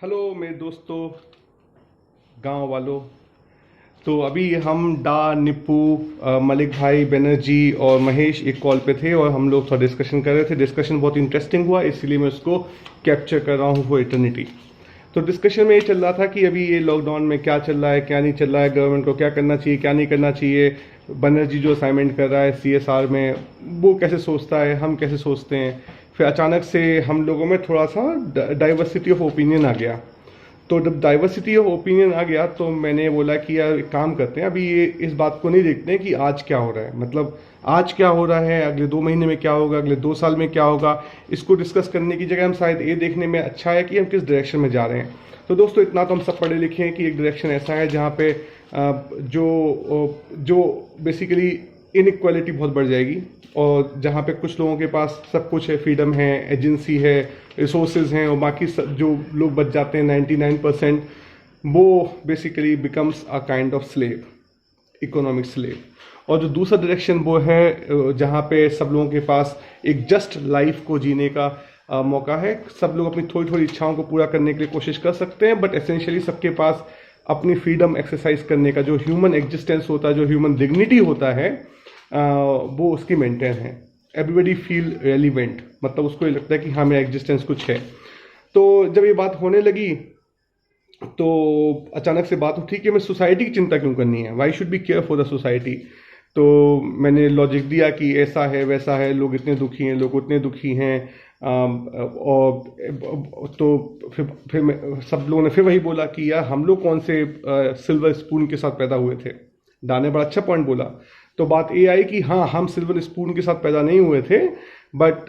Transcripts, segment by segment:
Hello मेरे दोस्तों, गांव वालों। तो अभी हम डा निप्पू, मलिक भाई बनर्जी और महेश एक कॉल पे थे और हम लोग थोड़ा डिस्कशन कर रहे थे। डिस्कशन बहुत इंटरेस्टिंग हुआ, इसलिए मैं उसको कैप्चर कर रहा हूँ फॉर इटर्निटी। तो डिस्कशन में ये चल रहा था कि अभी ये लॉकडाउन में क्या चल रहा है, क्या नहीं चल रहा है, गवर्नमेंट को क्या करना चाहिए, क्या नहीं करना चाहिए। बनर्जी जो असाइनमेंट कर रहा है सीएसआर में, वो कैसे सोचता है, हम कैसे सोचते हैं। फिर अचानक से हम लोगों में थोड़ा सा डाइवर्सिटी ऑफ ओपिनियन आ गया। तो जब डाइवर्सिटी ऑफ ओपिनियन आ गया तो मैंने बोला कि यार एक काम करते हैं, अभी ये इस बात को नहीं देखते हैं कि आज क्या हो रहा है, मतलब आज क्या हो रहा है, अगले 2 महीने में क्या होगा, अगले 2 साल में क्या होगा। इसको डिस्कस करने की जगह हम शायद ये देखने में अच्छा है कि हम किस डायरेक्शन में जा रहे हैं। तो दोस्तों इतना तो हम सब पढ़े लिखे हैं कि एक डायरेक्शन ऐसा है जहाँ पे जो बेसिकली इनइक्वालिटी बहुत बढ़ जाएगी, और जहाँ पे कुछ लोगों के पास सब कुछ है, फ्रीडम है, एजेंसी है, रिसोर्सेज हैं, और बाकी जो लोग बच जाते हैं 99%, वो basically becomes a kind of slave, economic slave. और जो दूसरा डायरेक्शन वो है जहाँ पे सब लोगों के पास एक जस्ट लाइफ को जीने का मौका है। सब लोग अपनी थोड़ी थोड़ी इच्छाओं को पूरा करने के लिए कोशिश कर सकते हैं, बट एसेंशियली सबके पास अपनी फ्रीडम एक्सरसाइज करने का जो ह्यूमन एग्जिस्टेंस होता है, जो ह्यूमन डिग्निटी होता है, वो उसकी मेंटेन है। एवरीबडी फील रेलिवेंट, मतलब उसको ये लगता है कि हाँ मेरा एग्जिस्टेंस कुछ है। तो जब ये बात होने लगी तो अचानक से बात उठी कि हमें सोसाइटी की चिंता क्यों करनी है, why should be care for the society. तो मैंने लॉजिक दिया कि ऐसा है वैसा है, लोग इतने दुखी हैं, लोग उतने दुखी हैं। और तो सब लोगों ने फिर वही बोला कि यार हम लोग कौन से सिल्वर स्पून के साथ पैदा हुए थे। डा ने बड़ा अच्छा पॉइंट बोला। तो बात ये आई कि हाँ हम सिल्वर स्पून के साथ पैदा नहीं हुए थे, बट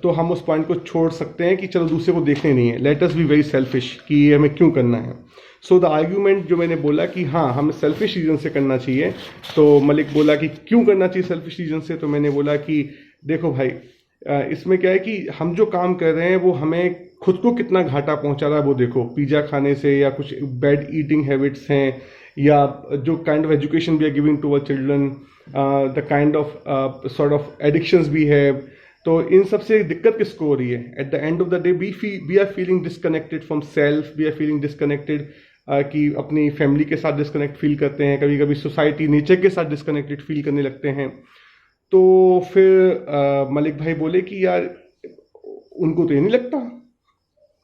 तो हम उस पॉइंट को छोड़ सकते हैं कि चलो दूसरे को देखने नहीं है, let us be very selfish कि ये हमें क्यों करना है। सो द आर्ग्यूमेंट जो मैंने बोला कि हाँ हमें सेल्फिश रीजन से करना चाहिए, तो मलिक बोला कि क्यों करना चाहिए सेल्फिश रीजन से। तो मैंने बोला कि देखो भाई, इसमें क्या है कि हम जो काम कर रहे हैं वो हमें खुद को कितना घाटा पहुंचा रहा है वो देखो। पिज्ज़ा खाने से, या कुछ बैड ईटिंग हैबिट्स हैं, या जो kind of education we are giving to our children, the kind of sort of addictions भी है। तो इन सब से दिक्कत किसको हो रही है? At the end of the day we are feeling disconnected from self, we are feeling disconnected, कि अपनी फैमिली के साथ डिस्कनेक्ट फील करते हैं, कभी कभी सोसाइटी नेचर के साथ डिस्कनेक्टेड फील करने लगते हैं। तो फिर मलिक भाई बोले कि यार उनको तो ये नहीं लगता।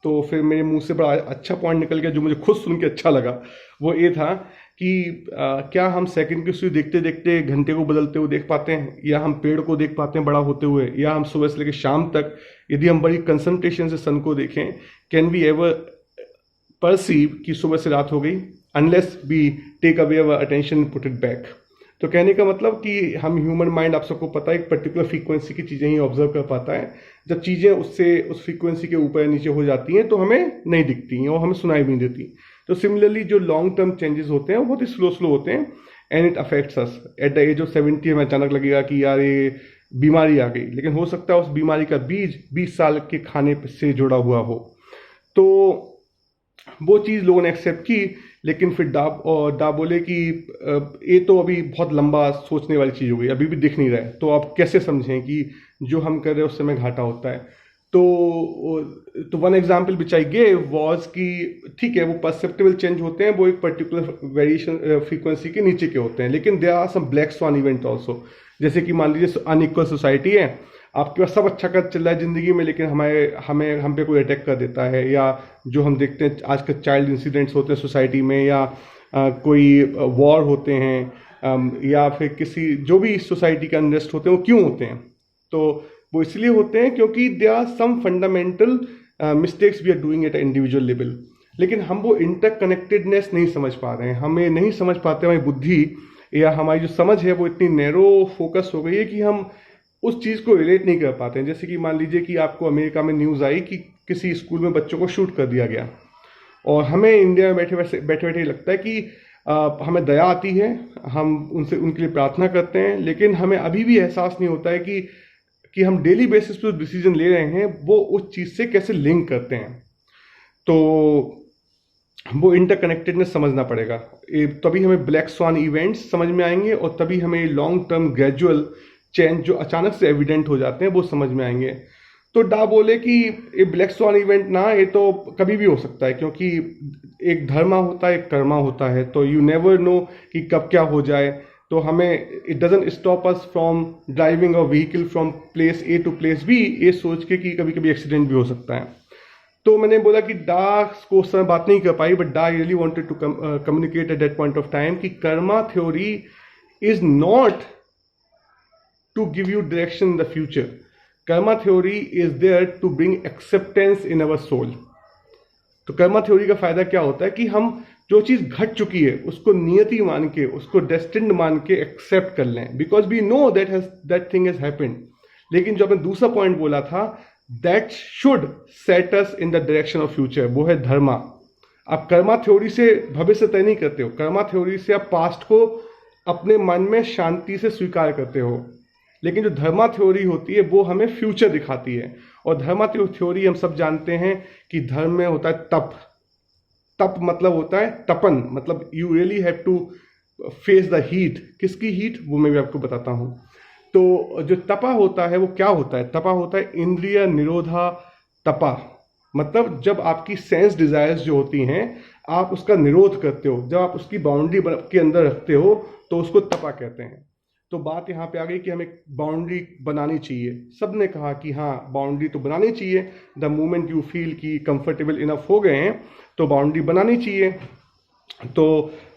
तो फिर मेरे मुंह से बड़ा अच्छा पॉइंट निकल गया जो मुझे खुद सुन के अच्छा लगा। वो ये था कि क्या हम सेकंड की सुई देखते देखते घंटे को बदलते हुए देख पाते हैं, या हम पेड़ को देख पाते हैं बड़ा होते हुए, या हम सुबह से लेकर शाम तक यदि हम बड़ी कंसंट्रेशन से सन को देखें, कैन वी एवर परसीव कि सुबह से रात हो गई, unless we take away our attention put it back. तो कहने का मतलब कि हम ह्यूमन माइंड, आप सबको पता है, एक पर्टिकुलर फ्रीक्वेंसी की चीज़ें ही ऑब्जर्व कर पाता है। जब चीज़ें उससे उस फ्रीक्वेंसी के ऊपर नीचे हो जाती हैं तो हमें नहीं दिखती हैं और हमें सुनाई भी नहीं देती। तो सिमिलरली जो लॉन्ग टर्म चेंजेस होते हैं वो बहुत ही स्लो स्लो होते हैं, and it affects us. At the age of 70 हमें अचानक लगेगा कि यार ये बीमारी आ गई, लेकिन हो सकता है उस बीमारी का बीज 20 साल के खाने से जुड़ा हुआ हो। तो वो चीज़ लोगों ने एक्सेप्ट की, लेकिन फिर डा बोले कि ये तो अभी बहुत लंबा सोचने वाली चीज़ हो गई, अभी भी दिख नहीं रहा है, तो आप कैसे समझें कि जो हम कर रहे हैं उससे हमें घाटा होता है। तो one example which I gave was कि ठीक है वो परसेप्टेबल चेंज होते हैं, वो एक पर्टिकुलर वेरिएशन फ्रीक्वेंसी के नीचे के होते हैं, लेकिन there are some black swan event also. जैसे कि मान लीजिए अनइक्वल सोसाइटी है, आपके पास सब अच्छा कर चल रहा है ज़िंदगी में, लेकिन हम पे कोई अटैक कर देता है, या जो हम देखते हैं आजकल चाइल्ड इंसिडेंट्स होते हैं सोसाइटी में, या कोई वॉर होते हैं, या फिर किसी जो भी सोसाइटी के अनरेस्ट होते हैं, वो क्यों होते हैं? तो वो इसलिए होते हैं क्योंकि they are some fundamental mistakes we are doing at individual level, लेकिन हम वो इंटरकनेक्टेडनेस नहीं समझ पा रहे हैं, हमें नहीं समझ पाते। हमारी बुद्धि या हमारी जो समझ है वो इतनी नैरो फोकस हो गई है कि हम उस चीज़ को रिलेट नहीं कर पाते हैं। जैसे कि मान लीजिए कि आपको अमेरिका में न्यूज़ आई कि किसी स्कूल में बच्चों को शूट कर दिया गया, और हमें इंडिया में बैठे बैठे लगता है कि हमें दया आती है, हम उनके लिए प्रार्थना करते हैं, लेकिन हमें अभी भी एहसास नहीं होता है कि हम डेली बेसिस पे जो डिसीजन ले रहे हैं वो उस चीज़ से कैसे लिंक करते हैं। तो वो इंटरकनेक्टेडनेस समझना पड़ेगा, तभी हमें ब्लैक स्वान इवेंट्स समझ में आएंगे, और तभी हमें लॉन्ग टर्म ग्रेजुअल चेंज जो अचानक से एविडेंट हो जाते हैं वो समझ में आएंगे। तो डा बोले कि ये ब्लैक स्वान इवेंट ना, ये तो कभी भी हो सकता है, क्योंकि एक धर्मा होता है, एक कर्मा होता है, तो यू नेवर नो कि कब क्या हो जाए। तो हमें it doesn't stop us from driving a vehicle from place A to place B, ये सोच के कि कभी कभी एक्सीडेंट भी हो सकता है। तो मैंने बोला कि डा को उस समय बात नहीं कर पाई, but the really wanted to communicate at that point of time कि karma theory is not to give you direction in the future. Karma theory is there to bring acceptance in our soul. तो karma theory का फायदा क्या होता है कि हम जो चीज घट चुकी है उसको नियति मान के, उसको डेस्टिन्ड मान के एक्सेप्ट कर लें, because we know that thing has happened. लेकिन जो आपने दूसरा पॉइंट बोला था, that should set us in the direction of future, वो है धर्मा। आप कर्मा थ्योरी से भविष्य तय नहीं करते हो, कर्मा थ्योरी से आप पास्ट को अपने मन में शांति से स्वीकार करते हो। लेकिन जो धर्मा थ्योरी होती है वो हमें फ्यूचर दिखाती है। और धर्मा थ्योरी हम सब जानते हैं कि धर्म में होता है तप। तप मतलब होता है तपन, मतलब you really have to face the heat. किसकी हीट, वो मैं भी आपको बताता हूँ। तो जो तपा होता है वो क्या होता है, तपा होता है इंद्रिय निरोधा तपा। मतलब जब आपकी सेंस डिजायर्स जो होती हैं आप उसका निरोध करते हो, जब आप उसकी बाउंड्री के अंदर रखते हो तो उसको तपा कहते हैं। तो बात यहाँ पे आ गई कि हमें बाउंड्री बनानी चाहिए। सब ने कहा कि हाँ बाउंड्री तो बनानी चाहिए, द मोमेंट यू फील कि कंफर्टेबल इनफ हो गए हैं तो बाउंड्री बनानी चाहिए। तो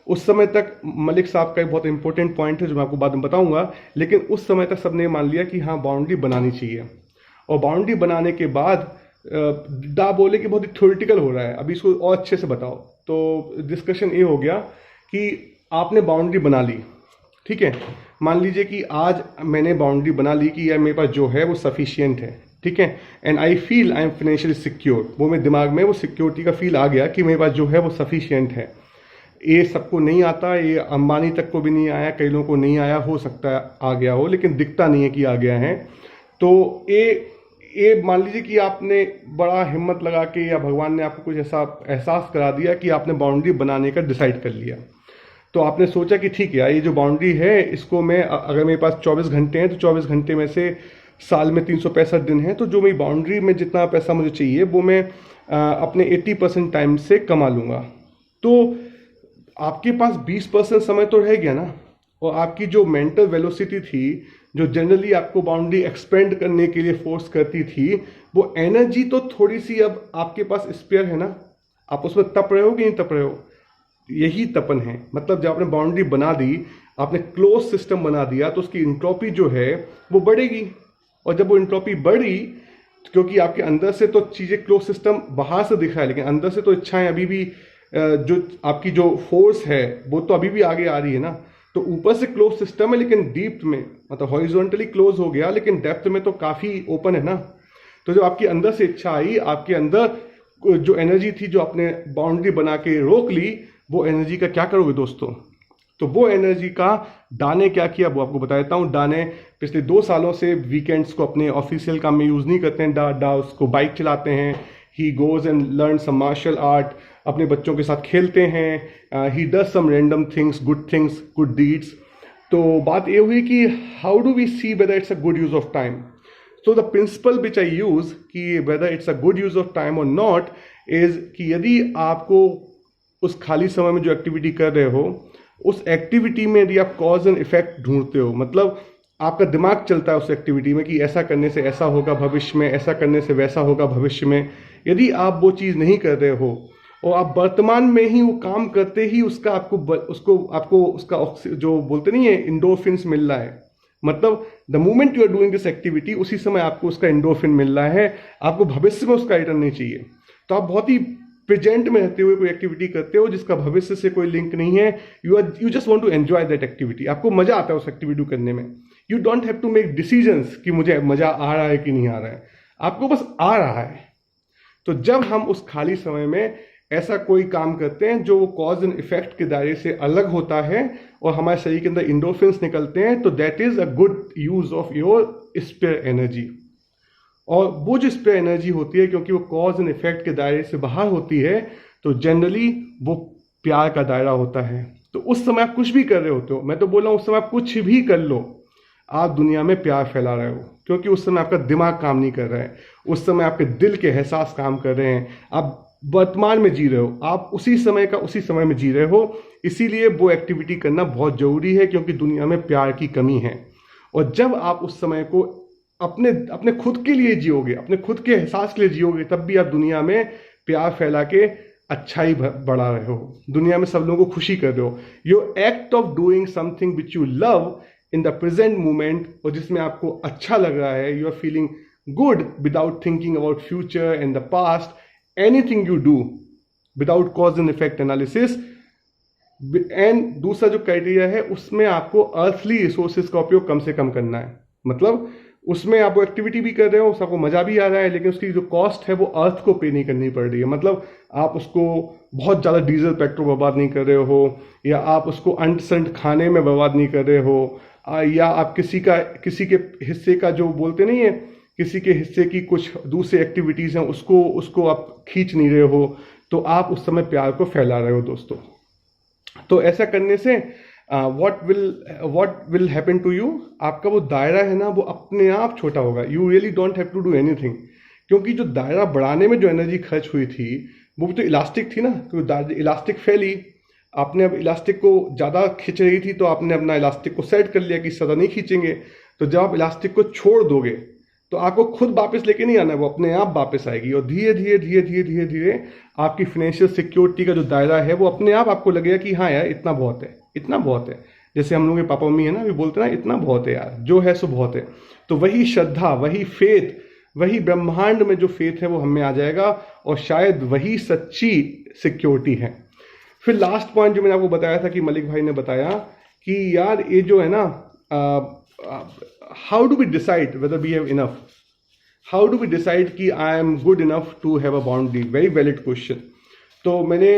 उस समय तक मलिक साहब का एक बहुत इंपॉर्टेंट पॉइंट है जो मैं आपको बाद में बताऊंगा, लेकिन उस समय तक सबने मान लिया कि हाँ बाउंड्री बनानी चाहिए। और बाउंड्री बनाने के बाद डा बोले कि बहुत ही थ्योरेटिकल हो रहा है, अभी इसको और अच्छे से बताओ। तो डिस्कशन ये हो गया कि आपने बाउंड्री बना ली, ठीक है, मान लीजिए कि आज मैंने बाउंड्री बना ली कि यार मेरे पास जो है वो सफिशियंट है, ठीक है, and I feel I am financially secure. वो मेरे दिमाग में वो सिक्योरिटी का फील आ गया कि मेरे पास जो है वो सफिशियंट है। ये सबको नहीं आता, ये अंबानी तक को भी नहीं आया, कई लोगों को नहीं आया, हो सकता है आ गया हो, लेकिन दिखता नहीं है कि आ गया है। तो ये मान लीजिए कि आपने बड़ा हिम्मत लगा के या भगवान ने आपको कुछ ऐसा एहसास करा दिया कि आपने बाउंड्री बनाने का डिसाइड कर लिया। तो आपने सोचा कि ठीक है ये जो बाउंड्री है इसको मैं, अगर मेरे पास 24 घंटे हैं तो 24 घंटे में से साल में 365 दिन है, तो जो मेरी बाउंड्री में जितना पैसा मुझे चाहिए वो मैं अपने 80% टाइम से कमा लूँगा। तो आपके पास 20% समय तो रह गया ना। और आपकी जो मेंटल वेलोसिटी थी, जो जनरली आपको बाउंड्री एक्सपेंड करने के लिए फोर्स करती थी, वो एनर्जी तो थोड़ी सी अब आपके पास स्पेयर है ना। आप उसमें तप रहे हो कि नहीं तप रहे हो, यही तपन है। मतलब जब आपने बाउंड्री बना दी, आपने क्लोज सिस्टम बना दिया, तो उसकी इंट्रोपी जो है वो बढ़ेगी। और जब वो इंट्रोपी बढ़ी, क्योंकि आपके अंदर से तो चीज़ें क्लोज सिस्टम बाहर से दिख रहा है, लेकिन अंदर से तो इच्छाएं अभी भी, जो आपकी जो फोर्स है वो तो अभी भी आगे आ रही है ना। तो ऊपर से क्लोज सिस्टम है, लेकिन डीप में मतलब हॉरिजॉन्टली क्लोज हो गया, लेकिन डेप्थ में तो काफ़ी ओपन है ना। तो जब आपके अंदर से इच्छा आई, आपके अंदर जो एनर्जी थी जो आपने बाउंड्री बना के रोक ली, वो एनर्जी का क्या करोगे दोस्तों। तो वो एनर्जी का डा ने क्या किया वो आपको बता देता हूँ। डा ने पिछले 2 सालों से वीकेंड्स को अपने ऑफिशियल काम में यूज़ नहीं करते हैं। डा उसको बाइक चलाते हैं, he goes and learn some martial art, अपने बच्चों के साथ खेलते हैं, he does some random things, good deeds. तो बात ये हुई कि how do we see whether it's a good use of time. So the principle which I use कि whether it's a good use of time और not is कि यदि आपको उस खाली समय में जो एक्टिविटी कर रहे हो, उस एक्टिविटी में यदि आप कॉज एंड इफेक्ट ढूंढते हो, मतलब आपका दिमाग चलता है उस एक्टिविटी में कि ऐसा करने से ऐसा होगा भविष्य में, ऐसा करने से वैसा होगा भविष्य में, यदि आप वो चीज़ नहीं कर रहे हो और आप वर्तमान में ही वो काम करते ही उसका आपको उसका जो बोलते नहीं है इंडोर्फिन्स मिल रहा है, मतलब the moment you are doing this activity उसी समय आपको उसका इंडोर्फिन मिल रहा है, आपको भविष्य में उसका रिटर्न नहीं चाहिए। तो आप बहुत ही प्रेजेंट में रहते हुए कोई एक्टिविटी करते हो जिसका भविष्य से कोई लिंक नहीं है। You just want to enjoy that activity, आपको मजा आता है उस एक्टिविटी करने में। You don't have to make decisions कि मुझे मजा आ रहा है कि नहीं आ रहा है, आपको बस आ रहा है। तो जब हम उस खाली समय में ऐसा कोई काम करते हैं जो कॉज एंड इफेक्ट के दायरे से अलग होता है और हमारे शरीर के अंदर इंडोर्फिन्स निकलते हैं, तो that is a good use of your spare energy. और वो जो स्पेयर एनर्जी होती है, क्योंकि वो कॉज एंड इफेक्ट के दायरे से बाहर होती है, तो जनरली वो प्यार का दायरा होता है। तो उस समय आप कुछ भी कर रहे होते हो, मैं तो बोल रहा हूँ उस समय आप कुछ भी कर लो। आप दुनिया में प्यार फैला रहे हो, क्योंकि उस समय आपका दिमाग काम नहीं कर रहा है, उस समय आपके दिल के एहसास काम कर रहे हैं, आप वर्तमान में जी रहे हो, आप उसी समय का उसी समय में जी रहे हो। इसीलिए वो एक्टिविटी करना बहुत ज़रूरी है, क्योंकि दुनिया में प्यार की कमी है। और जब आप उस समय को अपने अपने खुद के लिए जियोगे, अपने खुद के एहसास के लिए जियोगे, तब भी आप दुनिया में प्यार फैला के अच्छाई बढ़ा रहे हो, दुनिया में सब लोगों को खुशी कर रहे हो। Your act of doing something which you love in the present moment, और जिसमें आपको अच्छा लग रहा है, you are feeling good without thinking about future and the past, anything you do without cause and effect analysis. And दूसरा जो criteria है, उसमें आपको अर्थली रिसोर्सेज का उपयोग कम से कम करना है। मतलब उसमें आप वो एक्टिविटी भी कर रहे हो, सबको मजा भी आ रहा है, लेकिन उसकी जो कॉस्ट है वो अर्थ को पे नहीं करनी पड़ रही है। मतलब आप उसको बहुत ज़्यादा डीजल पेट्रोल बर्बाद नहीं कर रहे हो, या आप उसको अंट संट खाने में बर्बाद नहीं कर रहे हो, या आप किसी के हिस्से का, जो बोलते नहीं है, किसी के हिस्से की कुछ दूसरी एक्टिविटीज़ हैं, उसको आप खींच नहीं रहे हो, तो आप उस समय प्यार को फैला रहे हो दोस्तों। तो ऐसा करने से what will happen to you, आपका वो दायरा है ना, वो अपने आप छोटा होगा। You really don't have to do anything, क्योंकि जो दायरा बढ़ाने में जो एनर्जी खर्च हुई थी वो भी तो इलास्टिक थी ना, क्योंकि इलास्टिक फैली, आपने अब इलास्टिक को ज़्यादा खींच रही थी तो आपने अपना इलास्टिक को सेट कर लिया कि ज़्यादा नहीं खींचेंगे। तो जब आप इलास्टिक को छोड़ दोगे तो आपको खुद वापस लेके नहीं आना है, वो अपने आप वापस आएगी, और धीरे धीरे धीरे धीरे धीरे धीरे आपकी फाइनेंशियल सिक्योरिटी का जो दायरा है वो अपने आप आपको लगेगा कि हाँ यार इतना बहुत है, इतना बहुत है। जैसे हम लोग के पापा मम्मी है ना, भी बोलते हैं ना इतना बहुत है यार, जो है सो बहुत है। तो वही श्रद्धा, वही फेथ, वही ब्रह्मांड में जो फेथ है वो हमें आ जाएगा, और शायद वही सच्ची सिक्योरिटी है। फिर लास्ट पॉइंट जो मैंने आपको बताया था, कि मलिक भाई ने बताया कि यार ये जो है ना, how do we decide whether we have enough, how do we decide कि I am good enough to have a boundary, very valid question. तो मैंने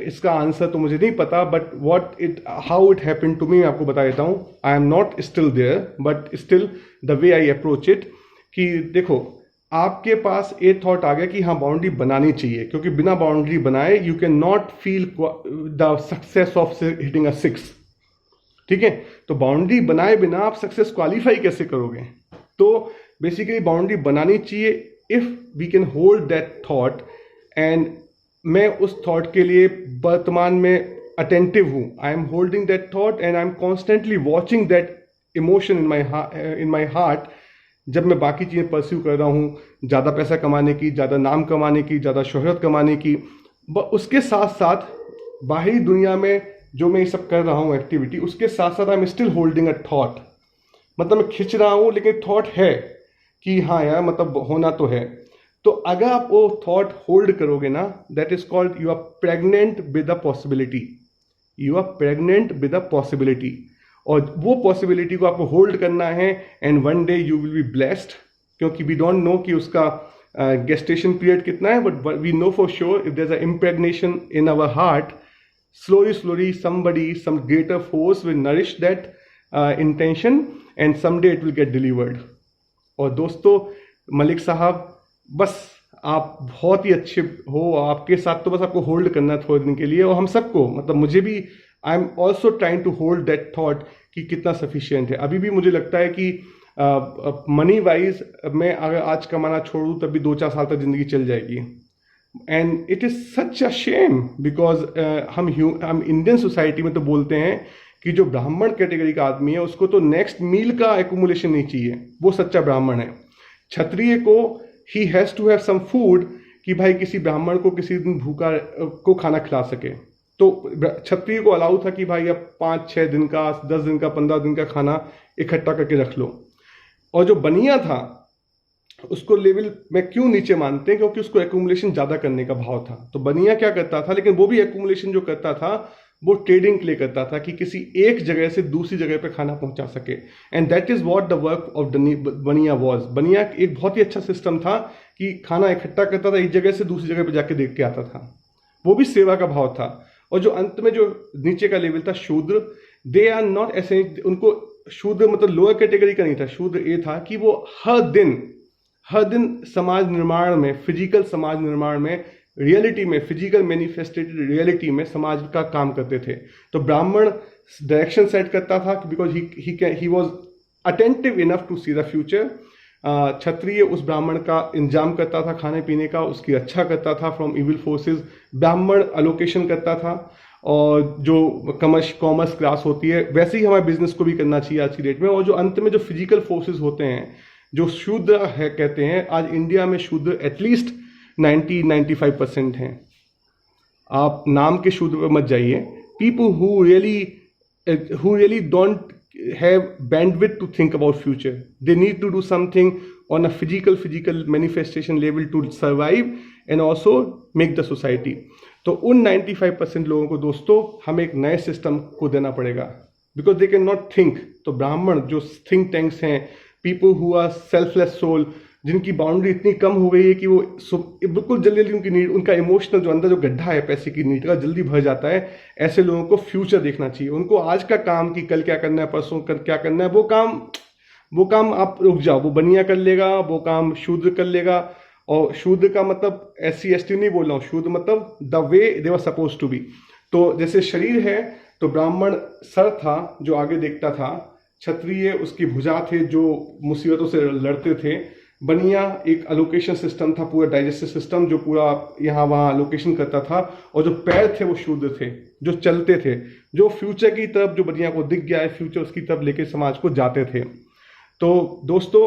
इसका आंसर तो मुझे नहीं पता, but how it happen to me, आपको बता देता हूँ। I am not still there, but still the way I approach it, कि देखो आपके पास एक थॉट आ गया कि हाँ बाउंड्री बनानी चाहिए, क्योंकि बिना बाउंड्री बनाए you can not feel the success of hitting a 6, ठीक है। तो बाउंड्री बनाए बिना आप सक्सेस क्वालिफाई कैसे करोगे? तो बेसिकली बाउंड्री बनानी चाहिए if we can hold that thought, and मैं उस थॉट के लिए वर्तमान में अटेंटिव हूँ। I am holding that thought and I am constantly watching that emotion in my heart. जब मैं बाकी चीज़ें परस्यू कर रहा हूँ, ज़्यादा पैसा कमाने की, ज़्यादा नाम कमाने की, ज़्यादा शोहरत कमाने की, उसके साथ साथ बाहरी दुनिया में जो मैं ये सब कर रहा हूँ एक्टिविटी, उसके साथ साथ I am still holding a thought. मतलब मैं खिंच रहा हूँ लेकिन थॉट है कि हाँ यार मतलब होना तो है। तो अगर आप वो थॉट होल्ड करोगे ना, that is called you are pregnant with a possibility, you are pregnant with a possibility. और वो पॉसिबिलिटी को आपको होल्ड करना है, and one day you will be blessed, क्योंकि वी डोंट नो कि उसका गेस्टेशन पीरियड कितना है, but we know for sure if there is a impregnation in our heart, slowly somebody, some greater force will nourish that intention, and someday it will get delivered. और दोस्तों मलिक साहब, बस आप बहुत ही अच्छे हो, आपके साथ तो बस आपको होल्ड करना है थोड़े दिन के लिए, और हम सबको, मतलब मुझे भी, I am also trying to hold that thought कि कितना सफिशियंट है। अभी भी मुझे लगता है कि मनी वाइज मैं अगर आज कमाना छोड़ूँ तब भी 2-4 साल तक ज़िंदगी चल जाएगी। And it is such a shame, because हम इंडियन सोसाइटी में तो बोलते हैं कि जो ब्राह्मण कैटेगरी का आदमी है उसको तो नेक्स्ट मील का एक्यूमुलेशन नहीं चाहिए, वो सच्चा ब्राह्मण है। क्षत्रिय को ही has to have some food, कि भाई किसी ब्राह्मण को किसी दिन भूखा को खाना खिला सके। तो क्षत्रिय को अलाउ था कि भाई अब 5-6 दिन का, 10 दिन का, 15 दिन का खाना इकट्ठा करके रख लो। और जो बनिया था उसको लेवल में क्यों नीचे मानते हैं? क्योंकि उसको एक्यूमुलेशन ज़्यादा करने का भाव था। तो बनिया क्या करता था, लेकिन वो भी एक्यूमुलेशन जो करता था वो ट्रेडिंग के लिए करता था, कि किसी एक जगह से दूसरी जगह पे खाना पहुंचा सके। And that is what the work of बनिया वॉज। बनिया एक बहुत ही अच्छा सिस्टम था कि खाना इकट्ठा करता था, एक जगह से दूसरी जगह पर जाके देख के आता था, वो भी सेवा का भाव था। और जो अंत में जो नीचे का लेवल था शूद्र, दे आर नॉट एसेंशियल, उनको शूद्र मतलब लोअर कैटेगरी का नहीं था। शूद्र ये था कि वो हर दिन समाज निर्माण में, फिजिकल समाज निर्माण में, रियलिटी में, फिजिकल मैनिफेस्टेड रियलिटी में समाज का काम करते थे। तो ब्राह्मण डायरेक्शन सेट करता था, because he was attentive enough to see the future. क्षत्रिय उस ब्राह्मण का इंतजाम करता था खाने पीने का, उसकी रक्षा करता था फ्रॉम इविल फोर्सेस, ब्राह्मण अलोकेशन करता था, और जो कॉमर्स क्लास होती है वैसे ही हमारे बिजनेस को भी करना चाहिए आज की डेट में। और जो अंत में जो फिजिकल फोर्सेस होते हैं, जो शूद्र है कहते हैं, आज इंडिया में शूद्र एटलीस्ट 90-95% हैं। आप नाम के शूद्र पर मत जाइए। People who really don't have bandwidth to think about future. They need to do something on a physical manifestation level to survive and also make the society. तो उन 95% लोगों को दोस्तों हमें एक नए सिस्टम को देना पड़ेगा, because they cannot think। तो ब्राह्मण जो थिंक टैंक्स हैं, people who are selfless soul, जिनकी बाउंड्री इतनी कम हो गई है कि वो बिल्कुल जल्दी उनकी नीड, उनका इमोशनल जो अंदर जो गड्ढा है पैसे की नीड का जल्दी भर जाता है। ऐसे लोगों को फ्यूचर देखना चाहिए। उनको आज का काम कि कल क्या करना है, परसों क्या करना है, वो काम आप रुक जाओ, वो बनिया कर लेगा, वो काम शूद्र कर लेगा। और शूद्र का मतलब SC ST नहीं बोल रहा हूँ, शूद्र मतलब the way they were suppose to be. तो जैसे शरीर है तो ब्राह्मण सर था जो आगे देखता था, क्षत्रिय उसकी भुजा थे जो मुसीबतों से लड़ते थे, बनिया एक अलोकेशन सिस्टम था, पूरा डाइजेस्टिव सिस्टम जो पूरा यहाँ वहाँ अलोकेशन करता था, और जो पैर थे वो शूद्र थे जो चलते थे, जो फ्यूचर की तरफ, जो बनिया को दिख गया है फ्यूचर उसकी तरफ लेके समाज को जाते थे। तो दोस्तों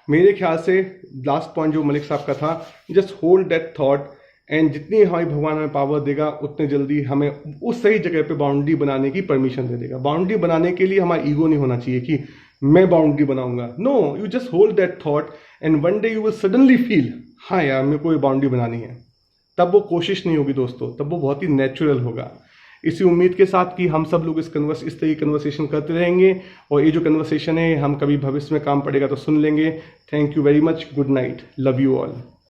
मेरे ख्याल से लास्ट पॉइंट जो मलिक साहब का था, just hold that thought, and जितनी हमारी भगवान हमें पावर देगा उतने जल्दी हमें उस सही जगह पे बाउंड्री बनाने की परमिशन दे देगा। बाउंड्री बनाने के लिए हमारा ईगो नहीं होना चाहिए कि मैं बाउंड्री बनाऊंगा। No, you just hold that thought and one day you will suddenly feel हाँ यार मेरे को ये बाउंड्री बनानी है। तब वो कोशिश नहीं होगी दोस्तों, तब वो बहुत ही नेचुरल होगा। इसी उम्मीद के साथ कि हम सब लोग इस तरह की कन्वर्सेशन करते रहेंगे, और ये जो कन्वर्सेशन है हम कभी भविष्य में काम पड़ेगा तो सुन लेंगे। Thank you very much, good night, love you all.